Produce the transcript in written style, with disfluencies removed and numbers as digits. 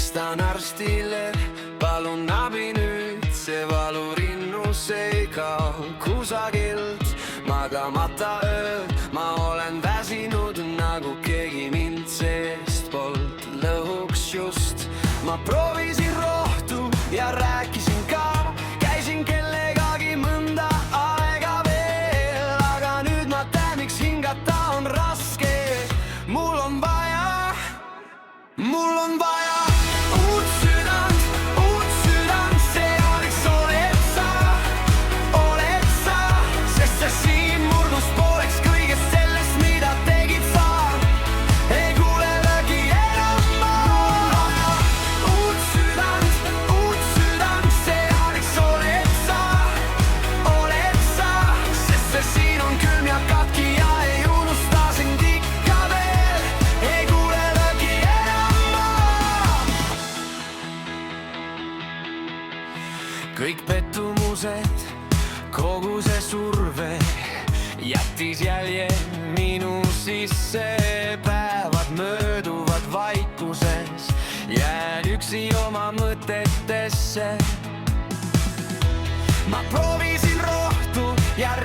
helistan arstile, palun abi nüüd, see valurinnus ei kao kusagilt. Magamata ööd, ma olen väsinud, nagu keegi mind seestpoolt lõhuks just. Ma proovisin rohtu ja rääkisin ka, käisin kellegagi mõnda aega veel, aga nüüd ma tean, miks hingata on raske. Mul on vaja uut südant, see abiks oled sa, sest see siin murdus pooleks kõigest sellest, mida tegid sa. Ei kuulelegi enam ma. Uut südant, see abiks oled sa, sest see siin on külm ja katki ja ei unusta sind ikka veel. Ei kuulelegi enam ma. Kõik pettumused, kogu see surve jättis jälje minu sisse. Päevad mööduvad vaikuses, jään üksi oma mõtetesse. Ma proovisin rohtu ja